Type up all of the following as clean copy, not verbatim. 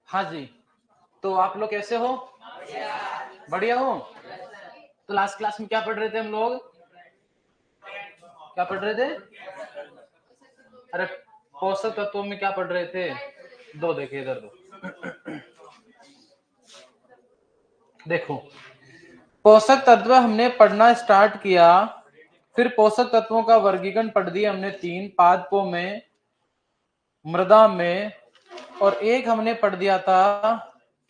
हाँ जी, तो आप लोग कैसे हो? बढ़िया हो? तो लास्ट क्लास में क्या पढ़ रहे थे हम लोग? क्या पढ़ रहे थे? अरे पोषक तत्वों में क्या पढ़ रहे थे? दो देखिए इधर दो। देखो, पोषक तत्व हमने पढ़ना स्टार्ट किया, फिर पोषक तत्वों का वर्गीकरण पढ़ दिया हमने 3 पादपों में, मृदा में, और एक हमने पढ़ दिया था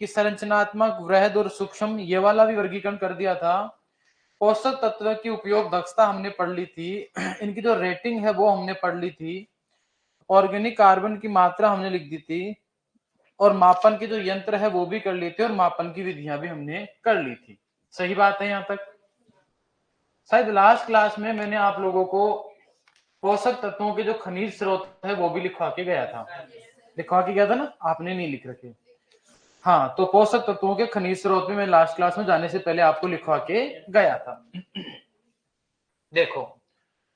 कि संरचनात्मक, वृहद और सूक्ष्म, ये वाला भी वर्गीकरण कर दिया था। पोषक तत्व की उपयोग दक्षता हमने पढ़ ली थी, इनकी जो रेटिंग है वो हमने पढ़ ली थी, ऑर्गेनिक कार्बन की मात्रा हमने लिख दी थी, और मापन के जो यंत्र है वो भी कर लिए थे, और मापन की विधियां भी हमने कर ली थी। सही बात है? यहां तक शायद लास्ट क्लास में मैंने आप लोगों को पोषक तत्वों के जो खनिज स्रोत है वो भी लिखवा के गया था। लिखवा के गया था ना? आपने नहीं लिख रखे। हाँ, तो पोषक तत्वों के खनिज स्रोत में मैं लास्ट क्लास में जाने से पहले आपको लिखवा के गया था। देखो,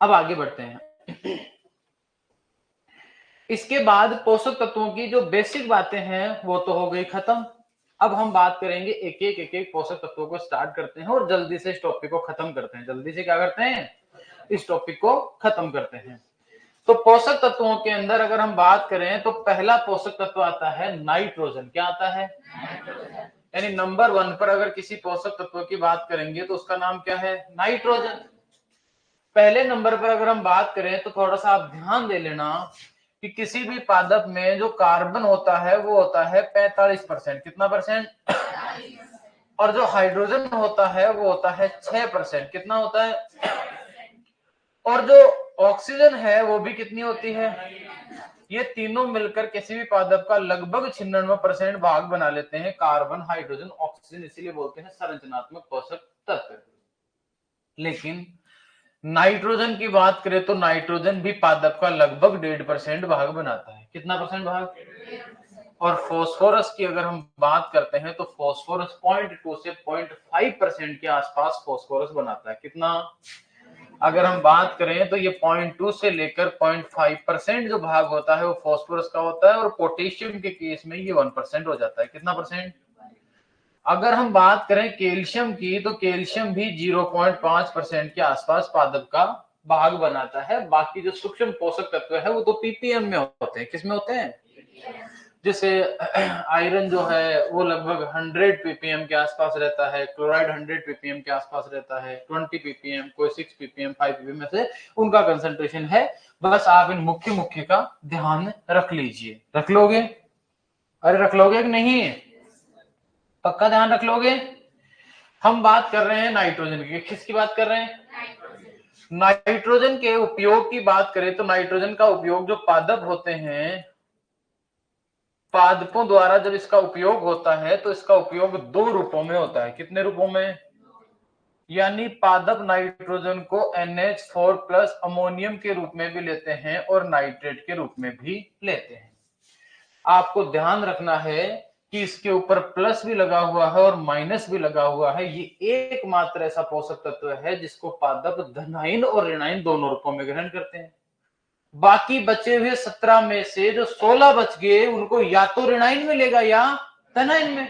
अब आगे बढ़ते हैं। इसके बाद पोषक तत्वों की जो बेसिक बातें हैं वो तो हो गई खत्म। अब हम बात करेंगे एक एक पोषक तत्वों को स्टार्ट करते हैं और जल्दी से इस टॉपिक को खत्म करते हैं। जल्दी से क्या करते हैं? इस टॉपिक को खत्म करते हैं। तो पोषक तत्वों के अंदर अगर हम बात करें तो पहला पोषक तत्व आता है नाइट्रोजन। क्या आता है? यानी नंबर 1 पर अगर किसी पोषक तत्व की बात करेंगे तो उसका नाम क्या है? नाइट्रोजन। पहले नंबर पर अगर हम बात करें तो थोड़ा सा आप ध्यान दे लेना कि किसी भी पादप में जो कार्बन होता है वो होता है 45%। कितना परसेंट? और जो हाइड्रोजन होता है वो होता है 6%। कितना होता है? और जो ऑक्सीजन है वो भी कितनी होती है? ये तीनों मिलकर किसी भी पादप का लगभग 96% भाग बना लेते हैं। कार्बन, हाइड्रोजन, ऑक्सीजन, इसीलिए बोलते हैं संरचनात्मक पोषक तत्व। लेकिन नाइट्रोजन की बात करें तो नाइट्रोजन भी पादप का लगभग 1.5% भाग बनाता है। कितना परसेंट भाग? और फास्फोरस की अगर हम बात करते हैं तो फास्फोरस 0.2 से 0.5% के आसपास फास्फोरस बनाता है। कितना? अगर हम बात करें तो ये 0.2 से लेकर 0.5% जो भाग होता है वो फास्फोरस का होता है, और पोटेशियम के केस में ये 1% हो जाता है। कितना परसेंट? अगर हम बात करें कैल्शियम की तो कैल्शियम भी 0.5% के आसपास पादप का भाग बनाता है। बाकी जो सूक्ष्म पोषक तत्व है वो तो पीपीएम में होते हैं। किसमें होते हैं? जैसे आयरन जो है वो लगभग 100 पीपीएम के आसपास रहता है, क्लोराइड 100 पीपीएम के आसपास रहता है, 20 पीपीएम, कोई 6 पीपीएम, 5 पीपीएम में से उनका कंसंट्रेशन है। बस आप इन मुख्य मुख्य का ध्यान रख लीजिए। रख लोगे? अरे रख लोगे कि नहीं? पक्का ध्यान रख लोगे? हम बात कर रहे हैं नाइट्रोजन की। किसकी बात कर रहे हैं? नाइट्रोजन के उपयोग की बात करें तो नाइट्रोजन का उपयोग जो पादप होते हैं, पादपों द्वारा जब इसका उपयोग होता है तो इसका उपयोग 2 रूपों में होता है। कितने रूपों में? यानी पादप नाइट्रोजन को NH4 प्लस अमोनियम के रूप में भी लेते हैं और नाइट्रेट के रूप में भी लेते हैं। आपको ध्यान रखना है कि इसके ऊपर प्लस भी लगा हुआ है और माइनस भी लगा हुआ है। ये एकमात्र ऐसा पोषक तत्व है जिसको पादप धनाइन और ऋणाइन दोनों रूपों में ग्रहण करते हैं। बाकी बचे हुए 17 में से जो 16 बच गए उनको या तो ऋणाइन मिलेगा या धनाइन में,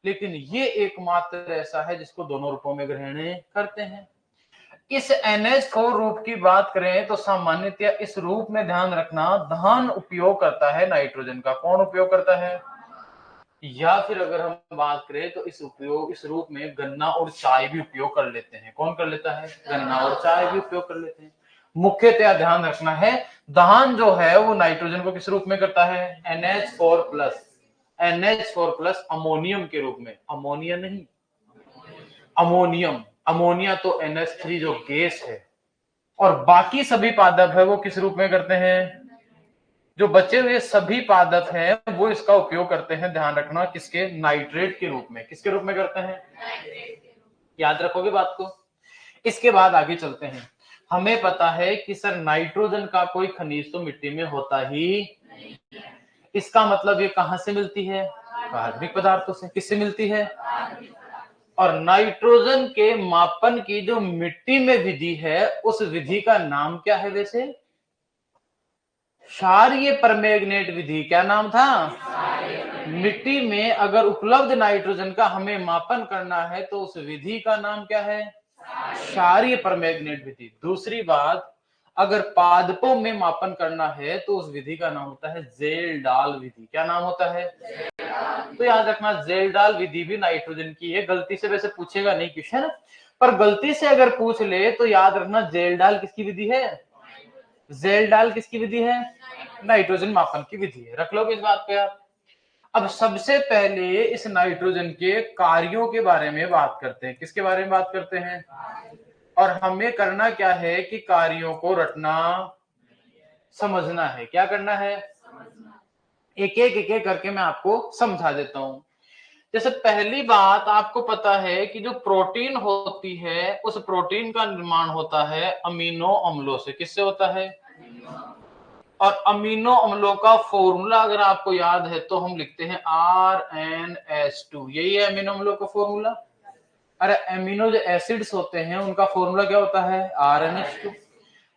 लेकिन ये एकमात्र ऐसा है जिसको दोनों रूपों में ग्रहण करते हैं। इस NH4 रूप की बात करें तो सामान्यतः इस रूप में ध्यान रखना धान उपयोग करता है नाइट्रोजन का। कौन उपयोग करता है? या फिर अगर हम बात करें तो इस रूप में गन्ना और चाय भी उपयोग कर लेते हैं। कौन कर लेता है? गन्ना और चाय भी उपयोग कर लेते हैं। मुख्यतः ध्यान रखना है धान जो है वो नाइट्रोजन को किस रूप में करता है? NH4 प्लस अमोनियम के रूप में। अमोनिया नहीं, अमोनियम। अमोनिया तो NH3 जो गैस है। और बाकी सभी पादप है वो किस रूप में करते हैं? जो बचे हुए सभी पादप हैं वो इसका उपयोग करते हैं, ध्यान रखना, किसके? नाइट्रेट के रूप में। किसके रूप में करते हैं? याद रखोगे बात को? इसके बाद आगे चलते हैं। हमें पता है कि सर नाइट्रोजन का कोई खनिज तो मिट्टी में होता ही, इसका मतलब ये कहां से मिलती है? कार्बनिक पदार्थों से। किससे मिलती है? और नाइट्रोजन के मापन की जो मिट्टी में विधि है उस विधि का नाम क्या है वैसे? क्षारीय परमैंगनेट विधि। क्या नाम था? मिट्टी में अगर उपलब्ध नाइट्रोजन का हमें मापन करना है तो उस विधि का नाम क्या है? क्षारीय परमैंगनेट विधि। दूसरी बात, अगर पादपों में मापन करना है तो उस विधि का नाम होता है ज़ेल्डाल विधि। क्या नाम होता है? तो याद रखना, ज़ेल्डाल विधि भी नाइट्रोजन की है। गलती से वैसे पूछेगा नहीं क्वेश्चन, पर गलती से अगर पूछ ले तो याद रखना ज़ेल्डाल किसकी विधि है? ज़ेल्डाल किसकी विधि है? नाइट्रोजन मापन की विधि है। रख लो इस बात पे आप। अब सबसे पहले इस नाइट्रोजन के कार्यों के बारे में बात करते हैं। किसके बारे में बात करते हैं? और हमें करना क्या है कि कार्यों को रटना, समझना है। क्या करना है? एक एक करके मैं आपको समझा देता हूं। जैसे पहली बात, आपको पता है कि जो प्रोटीन होती है उस प्रोटीन का निर्माण होता है अमीनो अम्लों से। किससे होता है? और अमीनो अम्लों का फॉर्मूला अगर आपको याद है तो हम लिखते हैं RNS2। यही है अमीनो अम्लों का फॉर्मूला। अरे अमीनो जो एसिड्स होते हैं उनका फॉर्मूला क्या होता है? RNS2।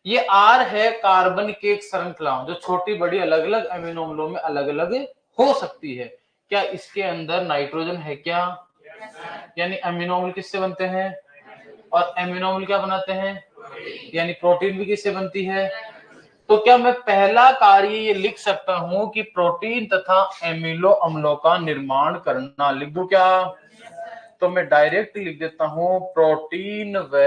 ये R है कार्बन की एक श्रृंखला जो छोटी बड़ी अलग अलग अमीनो अम्लों में अलग अलग हो सकती है। क्या इसके अंदर नाइट्रोजन है क्या? यानी अमीनो अम्ल किससे बनते हैं? और अमीनो अम्ल क्या बनाते हैं? यानी प्रोटीन भी किससे बनती है? तो क्या मैं पहला कार्य ये लिख सकता हूं कि प्रोटीन तथा एमिनो अम्लों का निर्माण करना? लिख दूं क्या? तो मैं डायरेक्ट लिख देता हूं प्रोटीन व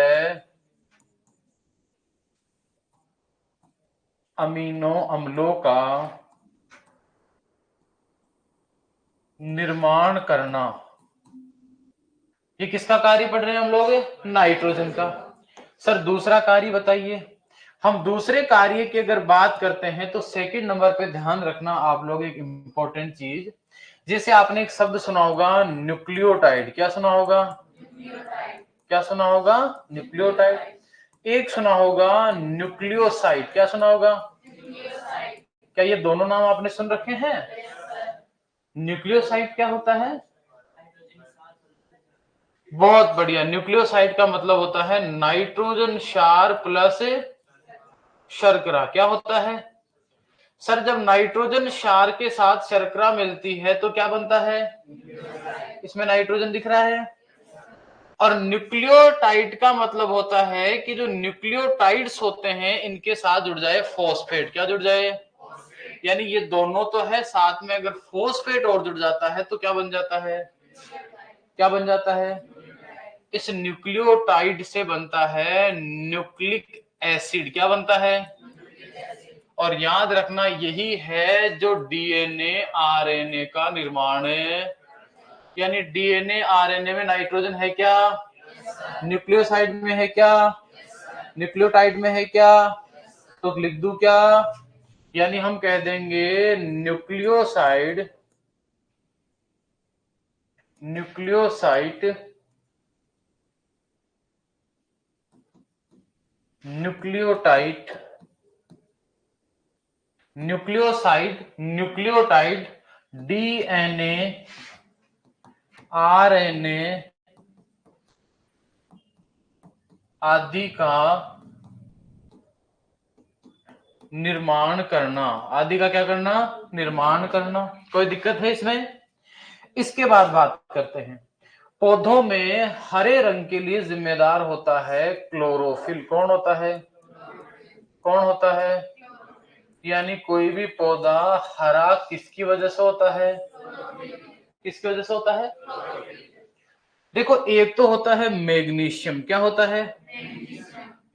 अमीनो अम्लों का निर्माण करना। ये किसका कार्य पढ़ रहे हैं हम लोग? नाइट्रोजन का। सर दूसरा कार्य बताइए। हम दूसरे कार्य की अगर बात करते हैं तो सेकंड नंबर पे ध्यान रखना आप लोग एक इंपॉर्टेंट चीज, जैसे आपने एक शब्द सुना होगा न्यूक्लियोटाइड। क्या सुना होगा? क्या सुना होगा? न्यूक्लियोटाइड। एक सुना होगा न्यूक्लियोसाइड। क्या सुना होगा? क्या ये दोनों नाम आपने सुन रखे हैं? न्यूक्लियोसाइड क्या होता है? बहुत बढ़िया। न्यूक्लियोसाइड का मतलब होता है नाइट्रोजन क्षार प्लस शर्करा। क्या होता है? सर जब नाइट्रोजन क्षार के साथ शर्करा मिलती है तो क्या बनता है? इसमें नाइट्रोजन दिख रहा है। और न्यूक्लियोटाइड का मतलब होता है कि जो न्यूक्लियोटाइड्स होते हैं इनके साथ जुड़ जाए फॉस्फेट। क्या जुड़ जाए? यानी ये दोनों तो है, साथ में अगर फॉस्फेट और जुड़ जाता है तो क्या बन जाता है? क्या बन जाता है? इस न्यूक्लियोटाइड से बनता है न्यूक्लिक एसिड। क्या बनता है? और याद रखना यही है जो डीएनए आरएनए का निर्माण है। यानी डीएनए आरएनए में नाइट्रोजन है क्या? न्यूक्लियोसाइड में है क्या? न्यूक्लियोटाइड में है क्या? तो लिख दूं क्या? यानी हम कह देंगे nucleoside, nucleoside, nucleotide, nucleoside, nucleotide, DNA, RNA आदि का निर्माण करना। आदि का क्या करना? निर्माण करना। कोई दिक्कत है इसमें? इसके बाद बात करते हैं, पौधों में हरे रंग के लिए जिम्मेदार होता है क्लोरोफिल। कौन होता है? कौन होता है? यानी कोई भी पौधा हरा किसकी वजह से होता है? किसकी वजह से होता है? देखो एक तो होता है मैग्नीशियम। क्या होता है?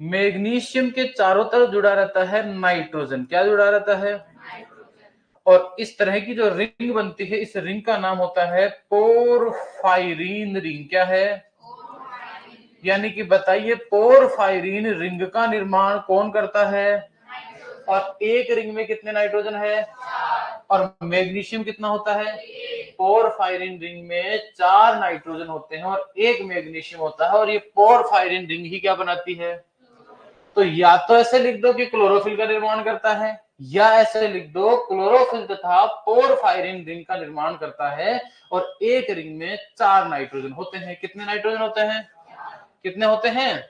मैग्नीशियम के चारों तरफ जुड़ा रहता है नाइट्रोजन। क्या जुड़ा रहता है? और इस तरह की जो रिंग बनती है इस रिंग का नाम होता है पोरफायरिन रिंग। क्या है? यानी कि बताइए पोरफायरिन रिंग का निर्माण कौन करता है? और एक रिंग में कितने नाइट्रोजन है? और मैग्नीशियम कितना होता है? पोरफायरिन रिंग में 4 नाइट्रोजन होते हैं और एक मैग्नीशियम होता है, और ये पोरफायरिन रिंग ही क्या बनाती है? तो या तो ऐसे लिख दो कि क्लोरोफिल का निर्माण करता है, या ऐसे लिख दो क्लोरोफिल तथा पोरफायरिन रिंग का निर्माण करता है और एक रिंग में 4 नाइट्रोजन होते हैं। कितने नाइट्रोजन होते हैं? कितने होते हैं?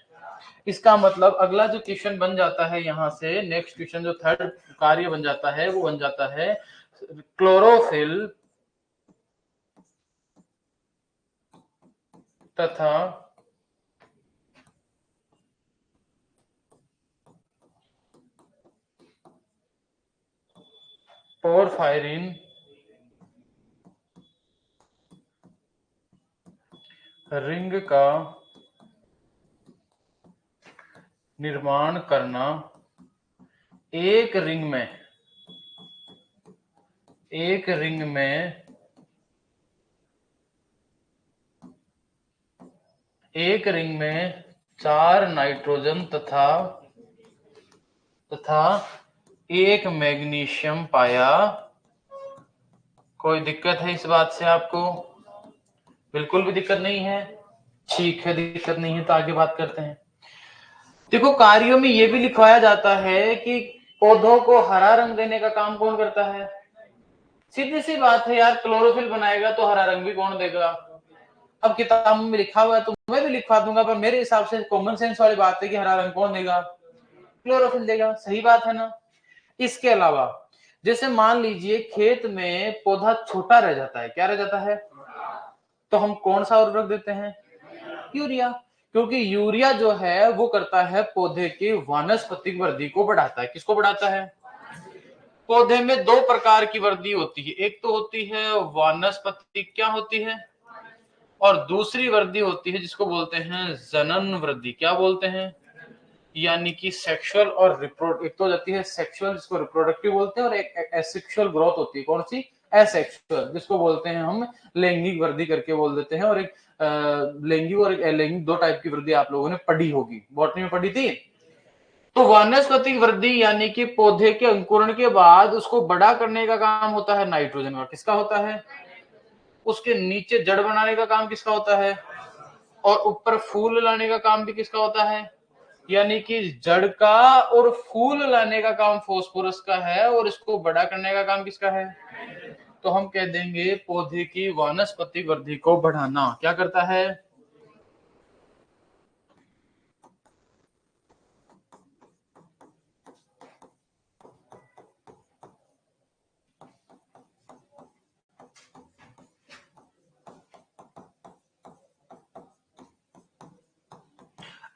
इसका मतलब अगला जो क्वेश्चन बन जाता है यहां से, नेक्स्ट क्वेश्चन जो थर्ड कार्य बन जाता है वो बन जाता है क्लोरोफिल तथा पोरफायरिन रिंग का निर्माण करना एक रिंग में 4 नाइट्रोजन तथा 1 मैग्नीशियम पाया। कोई दिक्कत है इस बात से आपको? बिल्कुल भी दिक्कत नहीं है। ठीक है, दिक्कत नहीं है तो आगे बात करते हैं। देखो, कार्यों में यह भी लिखवाया जाता है कि पौधों को हरा रंग देने का काम कौन करता है? सीधी सी बात है यार, क्लोरोफिल बनाएगा तो हरा रंग भी कौन देगा? अब किताब में लिखा हुआ है तो मैं भी लिखवा दूंगा, पर मेरे हिसाब से कॉमन सेंस वाली बात है कि हरा रंग कौन देगा? क्लोरोफिल देगा। सही बात है ना? इसके अलावा जैसे मान लीजिए खेत में पौधा छोटा रह जाता है, क्या रह जाता है? तो हम कौन सा उर्वरक देते हैं? यूरिया। क्योंकि यूरिया जो है वो करता है पौधे की वानस्पतिक वृद्धि को बढ़ाता है। किसको बढ़ाता है? पौधे में 2 प्रकार की वृद्धि होती है, एक तो होती है वानस्पतिक, क्या होती है? और दूसरी वृद्धि होती है जिसको बोलते हैं जनन वृद्धि। क्या बोलते हैं? यानी कि सेक्सुअल और एक तो जाती है सेक्सुअल जिसको रिप्रोडक्टिव बोलते हैं, और एक एसेक्सुअल ग्रोथ होती है। कौन सी? एसेक्सुअल, जिसको बोलते हैं हम लैंगिक वृद्धि करके बोल देते हैं। और एक लैंगिक और एक अलैंगिक 2 टाइप की वृद्धि आप लोगों ने पढ़ी होगी, बॉटनी में पढ़ी थी। तो वानस्पतिक वृद्धि यानी कि पौधे के अंकुरण के बाद उसको बड़ा करने का काम होता है नाइट्रोजन का। किसका होता है? उसके नीचे जड़ बनाने का काम किसका होता है? और ऊपर फूल लाने का काम भी किसका होता है? यानी कि जड़ का और फूल लाने का काम फास्फोरस का है, और इसको बड़ा करने का काम किसका है? तो हम कह देंगे पौधे की वानस्पतिक वृद्धि को बढ़ाना क्या करता है?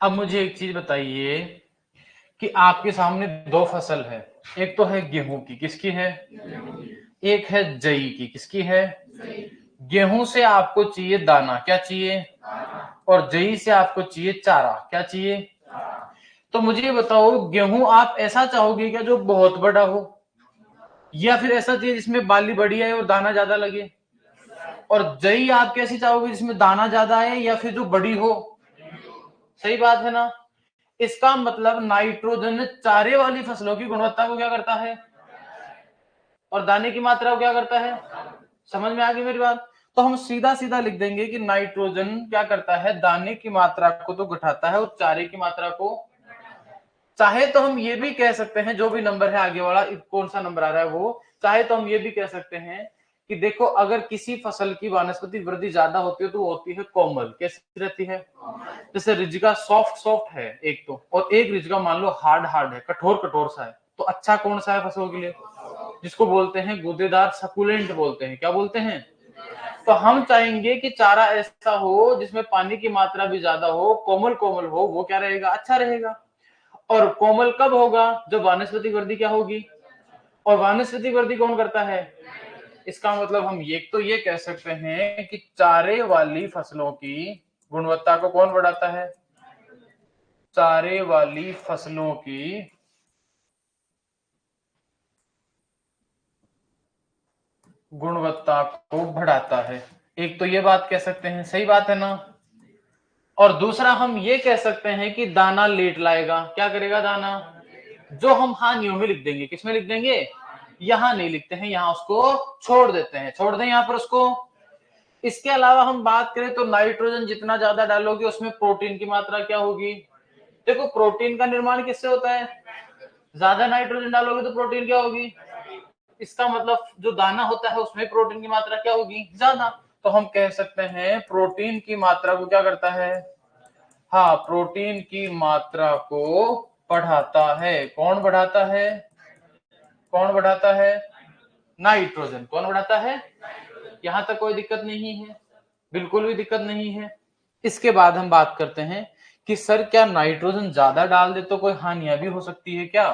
अब मुझे एक चीज बताइए कि आपके सामने 2 फसल है, एक तो है गेहूं की, किसकी है? एक है जई की, किसकी है? गेहूं से आपको चाहिए दाना, क्या चाहिए? और जई से आपको चाहिए चारा, क्या चाहिए? तो मुझे ये बताओ, गेहूं आप ऐसा चाहोगे क्या जो बहुत बड़ा हो, या फिर ऐसा चाहिए जिसमें बाली बड़ी है और दाना ज्यादा लगे? और जई आप कैसी चाहोगे, जिसमें दाना ज्यादा है या फिर जो बड़ी हो? सही बात है ना? इसका मतलब नाइट्रोजन चारे वाली फसलों की गुणवत्ता को क्या करता है, और दाने की मात्रा को क्या करता है? समझ में आ गई मेरी बात? तो हम सीधा सीधा लिख देंगे कि नाइट्रोजन क्या करता है, दाने की मात्रा को तो घटाता है और चारे की मात्रा को। चाहे तो हम ये भी कह सकते हैं, जो भी नंबर है आगे वाला कौन सा नंबर आ रहा है वो, चाहे तो हम ये भी कह सकते हैं कि देखो, अगर किसी फसल की वानस्पतिक वृद्धि ज्यादा होती है तो वो होती है कोमल। कैसी रहती है? जैसे रिजिका सॉफ्ट सॉफ्ट है एक तो, और एक रिजिका मान लो हार्ड हार्ड है, कठोर कठोर सा है। तो अच्छा कौन सा है फसलों के लिए? जिसको बोलते हैं गूदेदार, सकुलेंट बोलते हैं। क्या बोलते हैं? तो हम चाहेंगे कि चारा ऐसा हो जिसमें पानी की मात्रा भी ज्यादा हो, कोमल कोमल हो, वो क्या रहेगा? अच्छा रहेगा। और कोमल कब होगा? जब वानस्पतिक वृद्धि क्या होगी? और वानस्पतिक वृद्धि कौन करता है? इसका मतलब हम ये तो ये कह सकते हैं कि चारे वाली फसलों की गुणवत्ता को कौन बढ़ाता है? चारे वाली फसलों की गुणवत्ता को बढ़ाता है। एक तो ये बात कह सकते हैं, सही बात है ना? और दूसरा हम ये कह सकते हैं कि दाना लेट लाएगा। क्या करेगा दाना? जो हम हानियों में लिख देंगे। किसमें लिख देंगे? यहां नहीं लिखते हैं, यहां उसको छोड़ देते हैं, छोड़ दें यहां पर उसको। इसके अलावा हम बात करें तो नाइट्रोजन जितना ज्यादा डालोगे उसमें प्रोटीन की मात्रा क्या होगी? देखो, प्रोटीन का निर्माण किससे होता है? ज्यादा नाइट्रोजन डालोगे तो प्रोटीन क्या होगी? इसका मतलब जो दाना होता है उसमें प्रोटीन की मात्रा क्या होगी? ज्यादा। तो हम कह सकते हैं प्रोटीन की मात्रा को क्या करता है? हाँ, प्रोटीन की मात्रा को बढ़ाता है। कौन बढ़ाता है? कौन बढ़ाता है? नाइट्रोजन। कौन बढ़ाता है? यहां तक कोई दिक्कत नहीं है? बिल्कुल भी दिक्कत नहीं है। इसके बाद हम बात करते हैं कि सर क्या नाइट्रोजन ज्यादा डाल दे तो कोई हानियां भी हो सकती है क्या?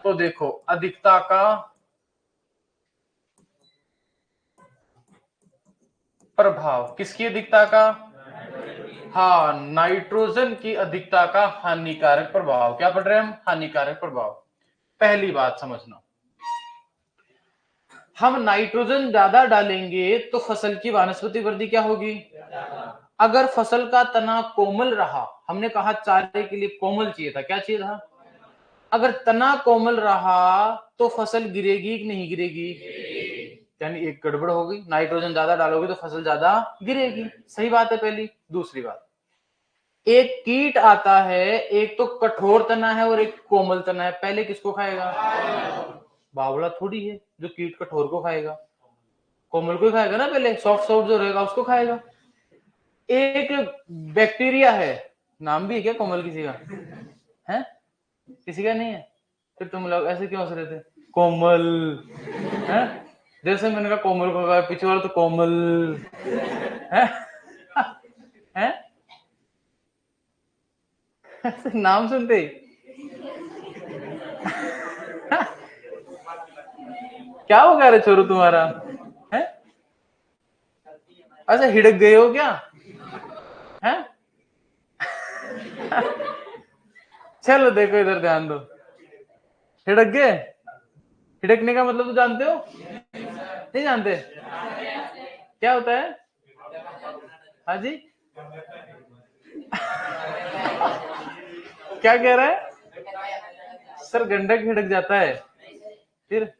तो देखो, अधिकता का प्रभाव, किसकी अधिकता का? हाँ, नाइट्रोजन की अधिकता का हानिकारक प्रभाव। क्या पढ़ रहे हैं हम? हानिकारक प्रभाव। पहली बात समझना, हम नाइट्रोजन ज्यादा डालेंगे तो फसल की वानस्पतिक वृद्धि क्या होगी? अगर फसल का तना कोमल रहा, हमने कहा चारे के लिए कोमल चाहिए था, क्या चाहिए था? अगर तना कोमल रहा तो फसल गिरेगी कि नहीं गिरेगी? यानी एक गड़बड़ होगी, नाइट्रोजन ज्यादा डालोगे तो फसल ज्यादा गिरेगी। सही बात है पहली। दूसरी बात, एक कीट आता है, एक तो कठोर तना है और एक कोमल तना है, पहले किसको खाएगा? बावला थोड़ी है जो कीट कठोर को खाएगा, कोमल को ही खाएगा ना, पहले सॉफ्ट सॉफ्ट जो रहेगा उसको खाएगा। एक बैक्टीरिया है, नाम भी है क्या कोमल किसी का? है? किसी का नहीं है? फिर तुम लोग ऐसे क्यों हंस रहे थे? कोमल है, जैसे मैंने कहा कोमल को कहा, पीछे वाला तो कोमल है, है? नाम सुनते ही क्या हो गया रे छोरू तुम्हारा? है? अच्छा हिड़क गए हो क्या? है? चलो देखो इधर ध्यान दो, हिड़क गए। हिड़कने का मतलब तो जानते हो? नहीं जानते? क्या होता है? हाँ जी, क्या कह रहा है? सर गंडक हिड़क जाता है, फिर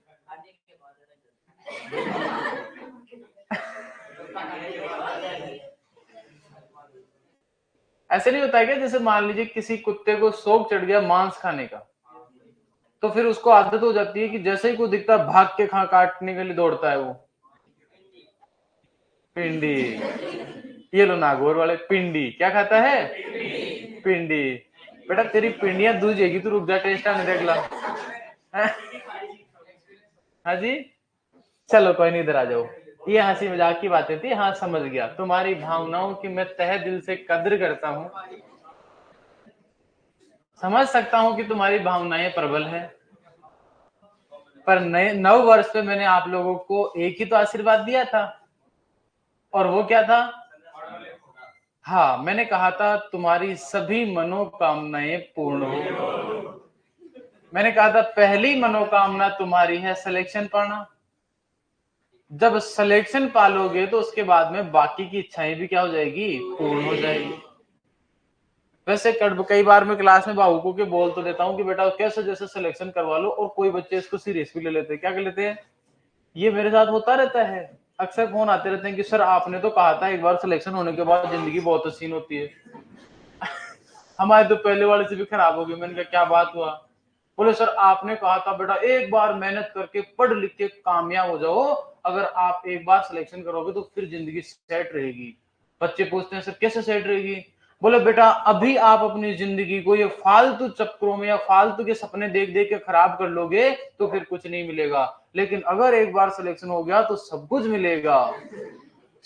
ऐसे नहीं होता है क्या? जैसे मान लीजिए किसी कुत्ते को शौक चढ़ गया मांस खाने का, तो फिर उसको आदत हो जाती है कि जैसे ही कोई दिखता है भाग के खा काटने के लिए दौड़ता है वो। पिंडी, ये लो नागौर वाले, पिंडी क्या खाता है? पिंडी। बेटा तेरी पिंडियां दूजेगी, तू रुक जा, टेस्ट आने दे अगला। हाँ जी, चलो कोई नहीं, इधर आ जाओ। ये हंसी मजाक की बातें थी, हाँ समझ गया। तुम्हारी भावनाओं की मैं तहे दिल से कद्र करता हूँ, समझ सकता हूँ कि तुम्हारी भावनाएं प्रबल है, पर नए नव वर्ष पे मैंने आप लोगों को एक ही तो आशीर्वाद दिया था, और वो क्या था? हाँ, मैंने कहा था तुम्हारी सभी मनोकामनाएं पूर्ण हो। मैंने कहा था पहली मनोकामना तुम्हारी है सिलेक्शन पाना, जब सिलेक्शन पालोगे तो उसके बाद में बाकी की इच्छाएं भी क्या हो जाएगी? पूर्ण हो जाएगी। वैसे कई बार मैं क्लास में भावुकों के बोल तो देता हूँ कि बेटा कैसे जैसे सिलेक्शन करवा लो, और कोई बच्चे इसको सीरियस भी ले लेते हैं। क्या कर लेते हैं? ये मेरे साथ होता रहता है, अक्सर फोन आते रहते हैं कि सर आपने तो कहा था एक बार सिलेक्शन होने के बाद जिंदगी बहुत हसीन होती है, हमारे तो पहले वाले से भी खराब हो गई। मैंने कहा क्या बात हुआ? बोले सर आपने कहा था बेटा एक बार मेहनत करके पढ़ लिख के कामयाब हो जाओ, अगर आप एक बार सिलेक्शन करोगे तो फिर जिंदगी सेट रहेगी। बच्चे पूछते हैं सर कैसे सेट रहेगी? बोले बेटा अभी आप अपनी जिंदगी को ये फालतू चक्करों में या फालतू के सपने देख देख के खराब कर लोगे तो फिर कुछ नहीं मिलेगा, लेकिन अगर एक बार सिलेक्शन हो गया तो सब कुछ मिलेगा।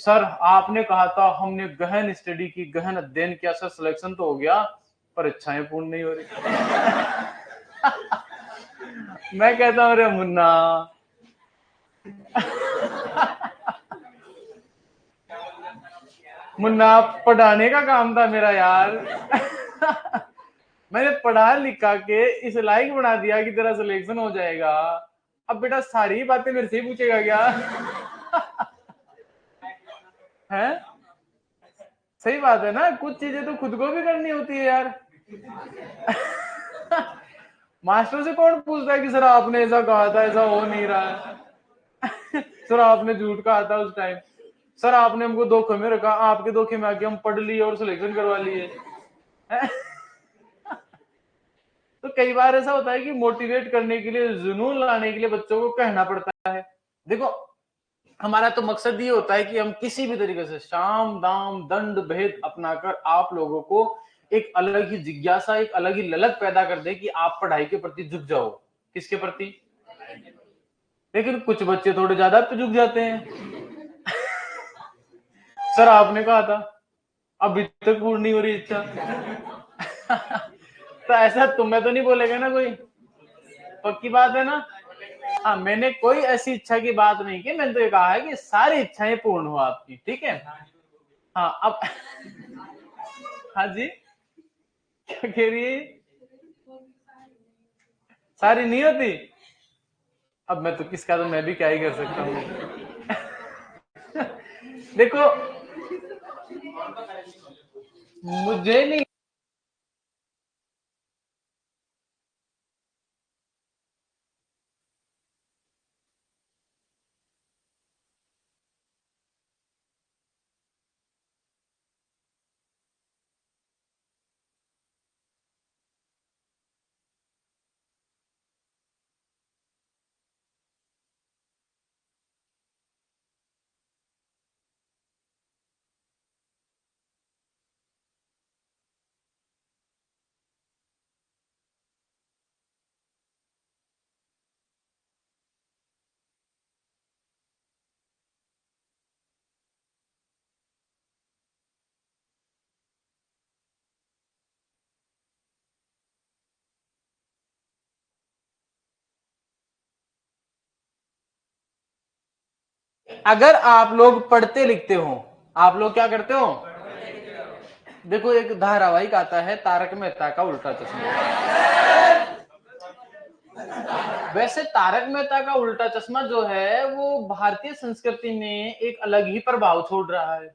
सर आपने कहा था, हमने गहन स्टडी की, गहन अध्ययन किया, सर सिलेक्शन तो हो गया पर इच्छाएं पूर्ण नहीं हो रही। मैं कहता हूं अरे मुन्ना, मुन्ना पढ़ाने का काम था मेरा यार। मैंने पढ़ा लिखा के इस लायक बना दिया कि तेरा सिलेक्शन हो जाएगा, अब बेटा सारी बातें मेरे से ही पूछेगा क्या? है? सही बात है ना, कुछ चीजें तो खुद को भी करनी होती है यार। मास्टर से कौन पूछता है कि सर आपने ऐसा कहा था, ऐसा हो नहीं रहा है। सर आपने झूठ कहा था उस टाइम, सर आपने हमको धोखे में रखा, आपके धोखे में आके हम पढ़ लिए और सिलेक्शन करवा लिए। तो कई बार ऐसा होता है कि मोटिवेट करने के लिए, जुनून लाने के लिए बच्चों को कहना पड़ता है। देखो हमारा तो मकसद ये होता है कि हम किसी भी तरीके से शाम दाम दंड भेद अपनाकर आप लोगों को एक अलग ही जिज्ञासा, एक अलग ही ललक पैदा कर दे कि आप पढ़ाई के प्रति झुक जाओ। किसके प्रति? लेकिन कुछ बच्चे थोड़े ज्यादा पे झुक जाते हैं। सर आपने कहा था, अभी तक पूर्ण नहीं हो रही इच्छा। तो ऐसा तुम्हें तो नहीं बोलेगा ना कोई, पक्की बात है ना। हाँ, मैंने कोई ऐसी इच्छा की बात नहीं की, मैंने तो ये कहा है कि सारी इच्छाएं पूर्ण हो आपकी, ठीक है। हाँ अब हाँ जी, क्या कह रही है? सारी नहीं होती। अब मैं तो किसका, तो मैं भी क्या ही कर सकता हूँ। देखो, मुझे नहीं, अगर आप लोग पढ़ते लिखते हो, आप लोग क्या करते हो, देखो एक धारावाहिक आता है तारक मेहता का उल्टा चश्मा। वैसे तारक मेहता का उल्टा चश्मा जो है वो भारतीय संस्कृति में एक अलग ही प्रभाव छोड़ रहा है।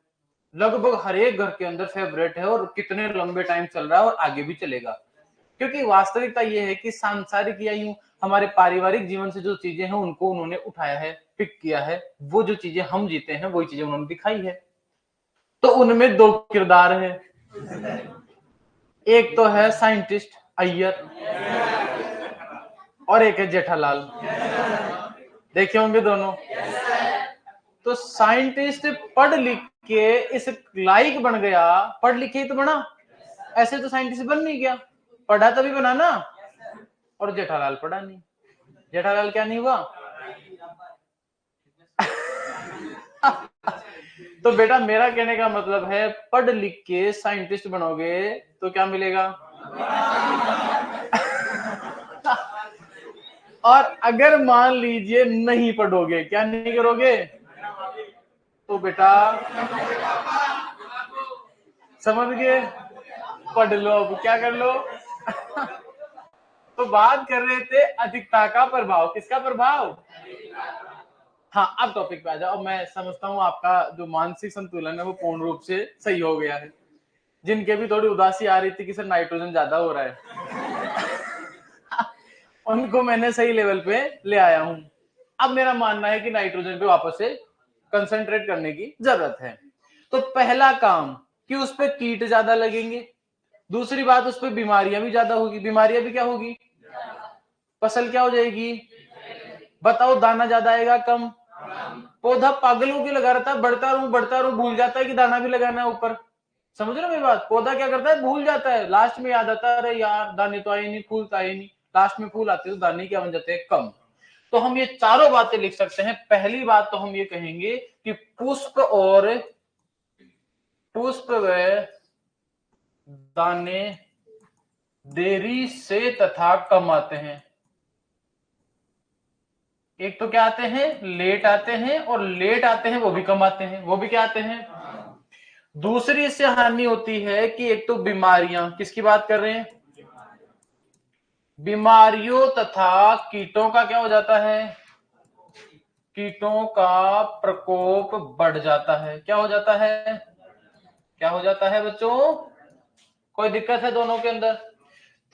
लगभग हर एक घर के अंदर फेवरेट है और कितने लंबे टाइम चल रहा है और आगे भी चलेगा। क्योंकि वास्तविकता ये है कि सांसारिक या यूं हमारे पारिवारिक जीवन से जो चीजें हैं उनको उन्होंने उठाया है, पिक किया है। वो जो चीजें हम जीते हैं वही चीजें उन्होंने दिखाई है। तो उनमें दो किरदार है, एक तो है साइंटिस्ट अय्यर और एक है जेठालाल। देखे होंगे दोनों। तो साइंटिस्ट पढ़ लिख के इस लायक बन गया, पढ़ लिखे तो बना, ऐसे तो साइंटिस्ट बन नहीं गया, पढ़ा तभी बना ना। और जेठालाल पढ़ा नहीं, जेठालाल क्या नहीं हुआ। तो बेटा मेरा कहने का मतलब है, पढ़ लिख के साइंटिस्ट बनोगे तो क्या मिलेगा। और अगर मान लीजिए नहीं पढ़ोगे, क्या नहीं करोगे, तो बेटा समझ गए, पढ़ लो, अब क्या कर लो। तो बात कर रहे थे अधिकता का प्रभाव, किसका प्रभाव। हाँ अब टॉपिक पे आ जाओ। मैं समझता हूँ आपका जो मानसिक संतुलन है वो पूर्ण रूप से सही हो गया है। जिनके भी थोड़ी उदासी आ रही थी कि सर नाइट्रोजन ज्यादा हो रहा है, उनको मैंने सही लेवल पे ले आया हूं। अब मेरा मानना है कि नाइट्रोजन पे वापस से कंसंट्रेट करने की जरूरत है। तो पहला काम कि उस पर कीट ज्यादा लगेंगे, दूसरी बात उस पर बीमारियां भी ज्यादा होगी। बीमारियां भी क्या होगी, फसल क्या हो जाएगी, बताओ, दाना ज्यादा आएगा कम। पौधा पागलों की लगा रहता है, बढ़ता रहूं भूल जाता है कि दाना भी लगाना है ऊपर। समझ रहे हो मेरी बात, पौधा क्या करता है, भूल जाता है, लास्ट में याद आता है अरे यार दाने तो आए नहीं, फूल तो आए नहीं। लास्ट में फूल आते तो दाने क्या बन जाते हैं, कम। तो हम ये चारों बातें लिख सकते हैं। पहली बात तो हम ये कहेंगे कि पुष्प व दाने देरी से तथा कम आते हैं। एक तो क्या आते हैं, लेट आते हैं, और लेट आते हैं वो भी कम आते हैं, वो भी क्या आते हैं। दूसरी इससे हानि होती है कि एक तो बीमारियां, किसकी बात कर रहे हैं, बीमारियों तथा कीटों का क्या हो जाता है, कीटों का प्रकोप बढ़ जाता है। क्या हो जाता है, क्या हो जाता है बच्चों, कोई दिक्कत है दोनों के अंदर।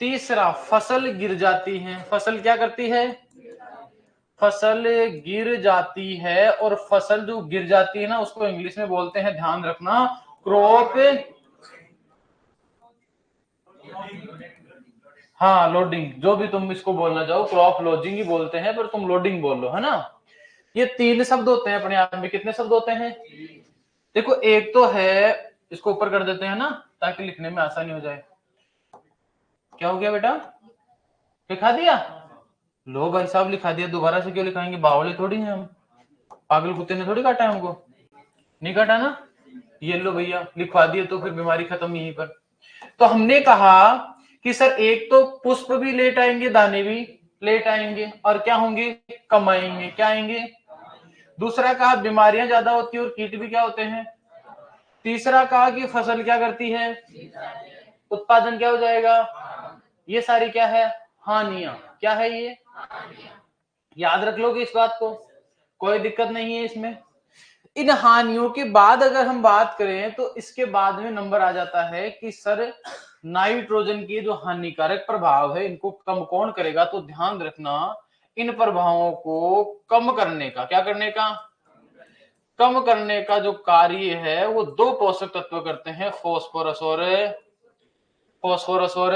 तीसरा, फसल गिर जाती है। फसल क्या करती है, फसल गिर जाती है। और फसल जो गिर जाती है ना उसको इंग्लिश में बोलते हैं, ध्यान रखना, क्रॉप, हाँ लोडिंग, जो भी तुम इसको बोलना चाहो, क्रॉप लॉजिंग ही बोलते हैं पर तुम लोडिंग बोल लो, है ना। ये तीन शब्द होते हैं अपने आप में। कितने शब्द होते हैं, देखो एक तो है, इसको ऊपर कर देते हैं ना ताकि लिखने में आसानी हो जाए। क्या हो गया बेटा, लिखा दिया, लो भाई साहब लिखा दिया, दोबारा से क्यों लिखाएंगे, बावले थोड़ी हैं हम, पागल कुत्ते ने थोड़ी काटा है हमको, नहीं काटा ना। ये लो भैया लिखवा दिए, तो फिर बीमारी खत्म यहीं पर। तो हमने कहा कि सर एक तो पुष्प भी लेट आएंगे, दाने भी लेट आएंगे, और क्या होंगे, कम आएंगे। क्या आएंगे? दूसरा कहा बीमारियां ज्यादा होती है और कीट भी क्या होते हैं। तीसरा कहा कि फसल क्या करती है, उत्पादन क्या हो जाएगा। ये सारी क्या है, हानियां। क्या है ये, याद रख लोगे इस बात को, कोई दिक्कत नहीं है इसमें। इन हानियों के बाद अगर हम बात करें तो इसके बाद में नंबर आ जाता है कि सर नाइट्रोजन के जो हानिकारक प्रभाव है इनको कम कौन करेगा। तो ध्यान रखना, इन प्रभावों को कम करने का, क्या करने का, कम करने का जो कार्य है वो दो पोषक तत्व करते हैं, फास्फोरस और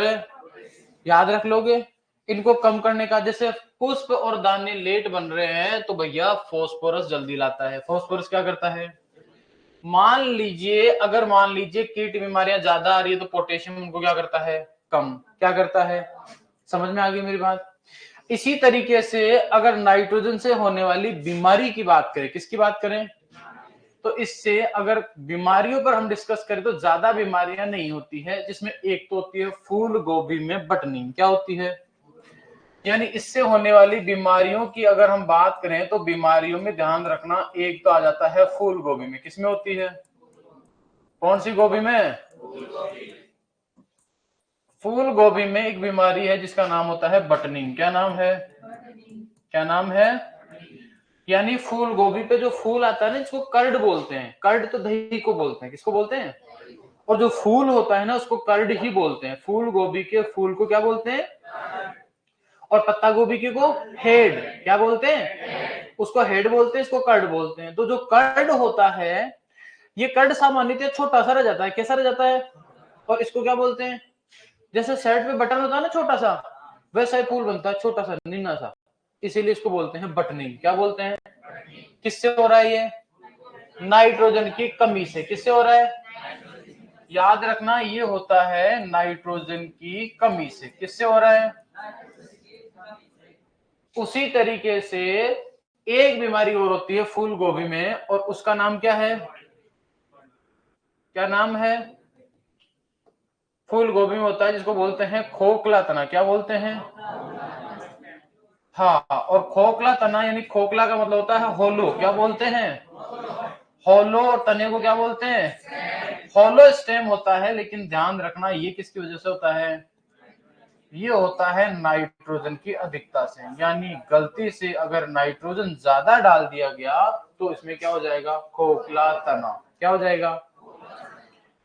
याद रख लोगे। इनको कम करने का, जैसे पुष्प और दाने लेट बन रहे हैं तो भैया फास्फोरस जल्दी लाता है। फास्फोरस क्या करता है, मान लीजिए अगर मान लीजिए कीट बीमारियां ज्यादा आ रही है तो पोटेशियम उनको क्या करता है, कम। क्या करता है, समझ में आ गई मेरी बात। इसी तरीके से अगर नाइट्रोजन से होने वाली बीमारी की बात करें, किसकी बात करें, तो इससे अगर बीमारियों पर हम डिस्कस करें तो ज्यादा बीमारियां नहीं होती है, जिसमें एक तो होती है फूल गोभी में बटनी। क्या होती है, यानी इससे होने वाली बीमारियों की अगर हम बात करें तो बीमारियों में ध्यान रखना, एक तो आ जाता है फूल गोभी में। किसमें होती है, कौन सी गोभी में, फूल गोभी में एक बीमारी है जिसका नाम होता है बटनिंग। क्या नाम है, क्या नाम है, यानी फूल गोभी पे जो फूल आता है ना, इसको कर्ड बोलते हैं। कर्ड तो दही को बोलते हैं, किसको बोलते हैं, और जो फूल होता है ना उसको कर्ड ही बोलते हैं। फूल गोभी के फूल को क्या बोलते हैं, और पत्ता गोभी के को हेड, क्या बोलते हैं, उसको हेड बोलते हैं, इसको कर्ड बोलते हैं। तो जो कर्ड होता है, ये कर्ड सामान्यतः छोटा सा रह जाता है। कैसा रह जाता है, और इसको क्या बोलते हैं, जैसे शर्ट पे बटन होता है ना छोटा सा, वैसा ही फूल बनता है छोटा सा नीना सा, इसीलिए इसको बोलते हैं बटनिंग। क्या बोलते हैं, किससे हो रहा है ये, नाइट्रोजन की कमी से। किससे हो रहा है, याद रखना ये होता है नाइट्रोजन की कमी से। किससे हो रहा है, उसी तरीके से एक बीमारी और होती है फूल गोभी में, और उसका नाम क्या है, क्या नाम है, फूल गोभी में होता है जिसको बोलते हैं खोखला तना। क्या बोलते हैं, हाँ, और खोखला तना यानी खोखला का मतलब होता है होलो। क्या बोलते हैं, होलो, और तने को क्या बोलते हैं, होलो स्टेम होता है। लेकिन ध्यान रखना ये किसकी वजह से होता है, ये होता है नाइट्रोजन की अधिकता से। यानी गलती से अगर नाइट्रोजन ज्यादा डाल दिया गया तो इसमें क्या हो जाएगा, खोखला तना। क्या हो जाएगा,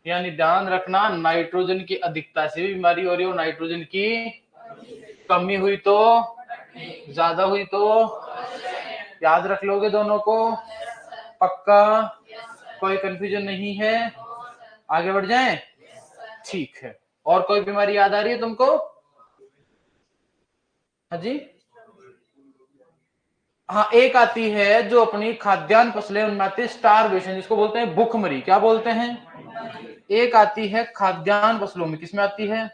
यानी ध्यान रखना नाइट्रोजन की अधिकता से भी बीमारी हो रही हो, नाइट्रोजन की कमी हुई तो, ज्यादा हुई तो, याद रख लोगे दोनों को, पक्का, कोई कंफ्यूजन नहीं है, आगे बढ़ जाएं, ठीक है। और कोई बीमारी याद आ रही है तुमको, हाँ जी, हाँ एक आती है जो अपनी खाद्यान्न फसलें उनमें आती है स्टारवेशन, जिसको बोलते हैं भूखमरी। क्या बोलते हैं, एक आती है खाद्यान्न फसलों में, किसमें आती है,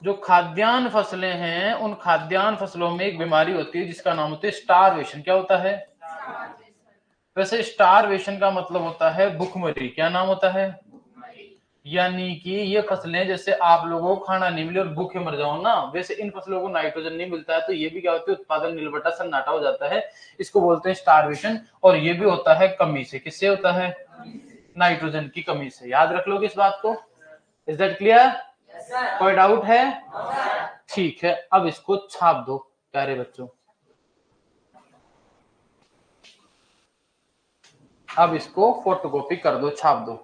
जो खाद्यान्न फसलें हैं उन खाद्यान्न फसलों में एक बीमारी होती है जिसका नाम होता है स्टारवेशन। क्या होता है, वैसे स्टारवेशन का मतलब होता है भूखमरी। क्या नाम होता है, यानी कि ये फसलें, जैसे आप लोगों को खाना नहीं मिले और भूखे मर जाओ ना, वैसे इन फसलों को नाइट्रोजन नहीं मिलता है तो ये भी क्या होती है, उत्पादन नीलबटा सन्नाटा हो जाता है। इसको बोलते हैं स्टारवेशन। और ये भी होता है कमी से। किससे होता है, नाइट्रोजन की कमी से। याद रख लोगे इस बात को, इज दैट क्लियर, कोई डाउट है, ठीक है। अब इसको छाप दो प्यारे बच्चों, अब इसको फोटोकॉपी कर दो, छाप दो।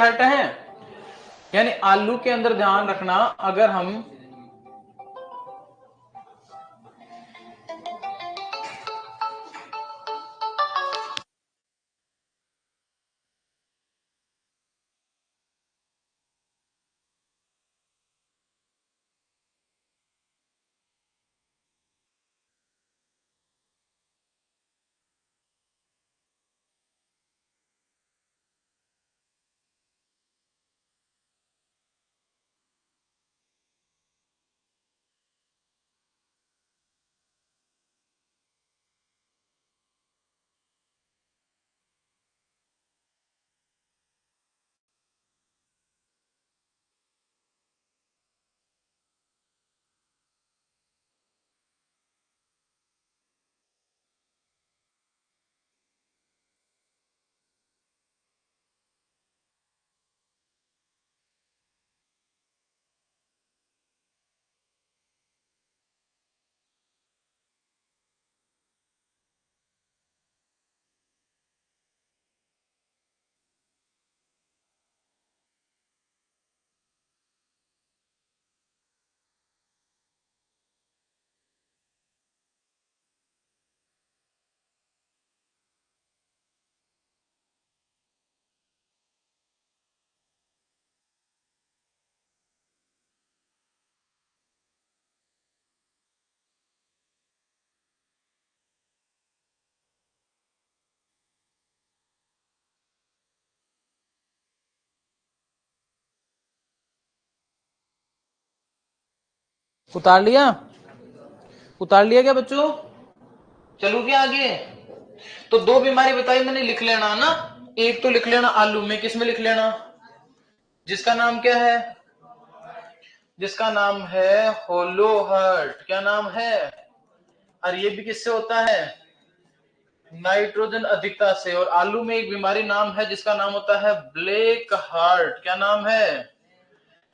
क्या हटते हैं, यानी आलू के अंदर ध्यान रखना, अगर हम उतार लिया, उतार लिया क्या बच्चों, चलो क्या आगे। तो दो बीमारी बताई मैंने, लिख लेना ना, एक तो लिख लेना आलू में, किसमें लिख लेना, जिसका नाम क्या है, जिसका नाम है होलो हर्ट, क्या नाम है, और ये भी किससे होता है, नाइट्रोजन अधिकता से। और आलू में एक बीमारी नाम है जिसका नाम होता है ब्लैक हार्ट, क्या नाम है,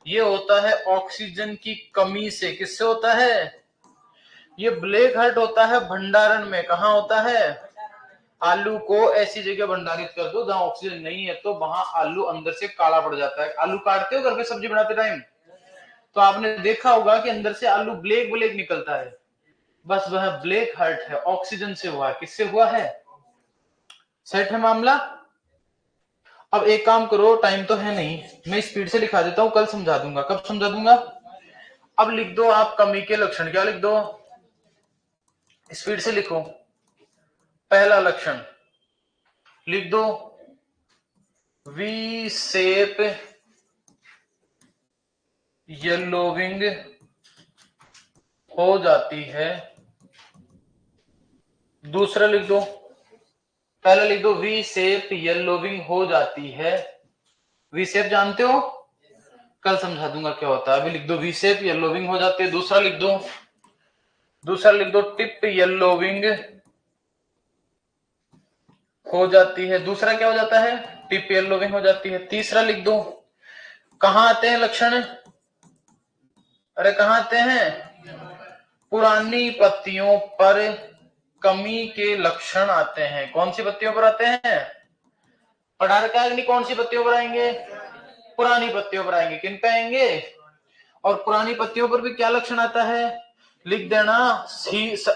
ये होता है ऑक्सीजन की कमी से, किससे होता है, ये ब्लैक हार्ट होता है भंडारण में, कहां होता है, आलू को ऐसी जगह भंडारित कर दो जहां ऑक्सीजन नहीं है, तो वहां आलू अंदर से काला पड़ जाता है। आलू काटते हो घर पे सब्जी बनाते टाइम, तो आपने देखा होगा कि अंदर से आलू ब्लैक ब्लैक निकलता है, बस वह ब्लैक हार्ट है, ऑक्सीजन से हुआ है, किससे हुआ है, सेट है मामला। अब एक काम करो, टाइम तो है नहीं, मैं स्पीड से लिखा देता हूं, कल समझा दूंगा, कब समझा दूंगा। अब लिख दो आप कमी के लक्षण, क्या लिख दो, स्पीड से लिखो। पहला लक्षण लिख दो, वी शेप येलोविंग हो जाती है। दूसरा लिख दो, पहला लिख दो वी शेप येलोविंग हो जाती है, वी शेप जानते हो, कल समझा दूंगा क्या होता है, अभी लिख दो वी शेप येलोविंग हो जाती है। दूसरा लिख दो, दूसरा लिख दो टिप येलोविंग हो जाती है, दूसरा क्या हो जाता है, टिप येलोविंग हो जाती है। तीसरा लिख दो, कहां आते हैं लक्षण, अरे कहां आते हैं, पुरानी पत्तियों पर कमी के लक्षण आते हैं, कौन सी पत्तियों पर आते हैं, पढ़ा रखा है नहीं, कौन सी पत्तियों पर आएंगे, पुरानी पत्तियों पर आएंगे, किन पे आएंगे, और पुरानी पत्तियों पर भी क्या लक्षण आता है, लिख देना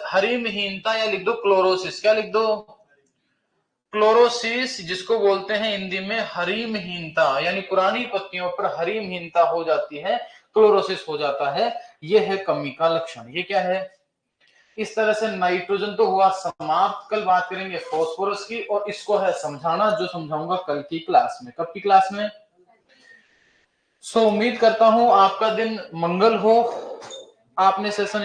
हरी महीनता, या लिख दो क्लोरोसिस, क्या लिख दो, क्लोरोसिस, जिसको बोलते हैं हिंदी में हरी महीनता, यानी पुरानी पत्तियों पर हरी महीनता हो जाती है, क्लोरोसिस हो जाता है, यह है कमी का लक्षण। ये क्या है, इस तरह से नाइट्रोजन तो हुआ समाप्त, कल बात करेंगे फास्फोरस की, और इसको है समझाना, जो समझाऊंगा कल की क्लास में। कब की क्लास में, सो उम्मीद करता हूं आपका दिन मंगल हो, आपने सेशन